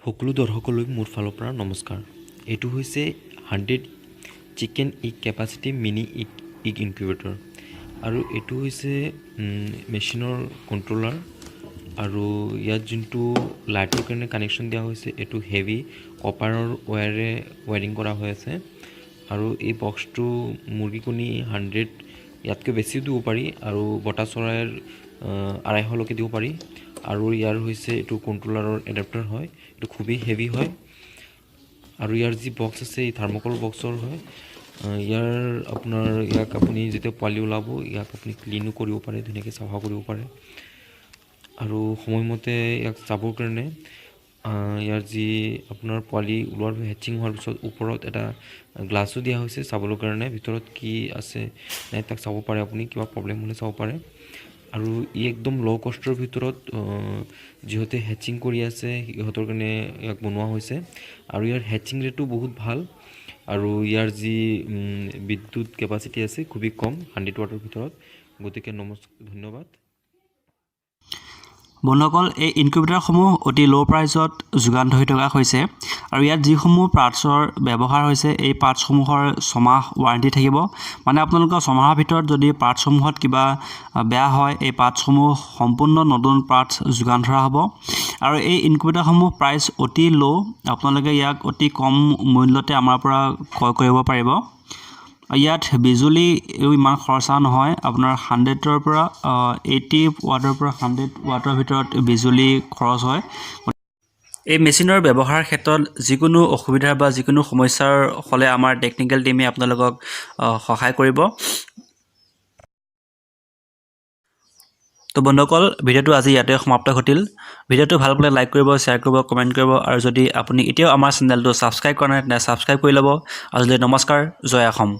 সকলো দৰ্শকলৈ মোৰ ফালৰ পৰা নমস্কাৰ। এইটো হৈছে 100 চিকেন ইগ কেপাচিটি মিনি ইগ ইনকিউবেটৰ আৰু এইটো হৈছে মেচিনৰ কণ্ট্ৰলাৰ আৰু ইয়াত যোনটো লাইটৰ কাৰণে কানেকশ্যন দিয়া হৈছে এইটো হেভি কপাৰৰ ৱায়াৰিং কৰা হৈ আছে আৰু এই বক্সটো মুৰ্গী কণী 100 ইয়াতকৈ বেছিও দিব পাৰি আৰু বটা চৰাইৰ 250লৈকে দিব পাৰি আৰু ইয়াৰ হৈছে এইটো কণ্ট্ৰলাৰৰ এডাপ্টাৰ হয়। এইটো খুবেই হেভি হয় আৰু ইয়াৰ যি বক্স আছে এই থাৰ্মোকল বক্সৰ হয়। ইয়াক আপুনি যেতিয়া পোৱালি ওলাব ইয়াক আপুনি ক্লিনো কৰিব পাৰে, ধুনীয়াকৈ চাফা কৰিব পাৰে আৰু সময়মতে ইয়াক চাবৰ কাৰণে ইয়াৰ যি আপোনাৰ পোৱালি ওলোৱাৰ হেচিং হোৱাৰ পিছত ওপৰত এটা গ্লাছো দিয়া হৈছে চাবৰ কাৰণে ভিতৰত কি আছে নাই তাক চাব পাৰে, আপুনি কিবা প্ৰব্লেম হ'লে চাব পাৰে আৰু ই একদম ল' কষ্টৰ ভিতৰত যিহঁতে হেচিং কৰি আছে সিহঁতৰ কাৰণে ইয়াক বনোৱা হৈছে আৰু ইয়াৰ হেচিং ৰেটো বহুত ভাল আৰু ইয়াৰ যি বিদ্যুৎ কেপাচিটি আছে খুবেই কম 100 ৱাটৰ ভিতৰত। গতিকে ধন্যবাদ বন্ধুসকল, এই ইনকিউবেটৰসমূহ অতি ল' প্ৰাইচত যোগান ধৰি থকা হৈছে আৰু ইয়াত যিসমূহ পাৰ্টছৰ ব্যৱহাৰ হৈছে এই পাৰ্টছসমূহৰ 6 মাহ ৱাৰেণ্টি থাকিব। মানে আপোনালোকৰ 6 মাহৰ ভিতৰত যদি পাৰ্টছসমূহত কিবা বেয়া হয় এই পাৰ্টছসমূহ সম্পূৰ্ণ নতুন পাৰ্টছ যোগান ধৰা হ'ব আৰু এই ইনকিউবেটৰসমূহ প্ৰাইচ অতি ল', আপোনালোকে ইয়াক অতি কম মূল্যতে আমাৰ পৰা ক্ৰয় কৰিব পাৰিব। ইয়াত বিজুলী ইমান খৰচা নহয়, আপোনাৰ 100ৰ পৰা 80 ৱাটৰ পৰা 100 ৱাটৰ ভিতৰত বিজুলী খৰচ হয়। এই মেচিনৰ ব্যৱহাৰৰ ক্ষেত্ৰত যিকোনো অসুবিধা বা যিকোনো সমস্যাৰ হ'লে আমাৰ টেকনিকেল টিমে আপোনালোকক সহায় কৰিব। তো বন্ধুসকল, ভিডিঅ'টো আজি ইয়াতে সমাপ্ত ঘটিল। ভিডিঅ'টো ভাল পালে লাইক কৰিব, শ্বেয়াৰ কৰিব, কমেণ্ট কৰিব আৰু যদি আপুনি এতিয়াও আমাৰ চেনেলটো ছাবস্ক্ৰাইব কৰা নাই তেন্তে ছাবস্ক্ৰাইব কৰি ল'ব আৰু যদি নমস্কাৰ, জয় অসম।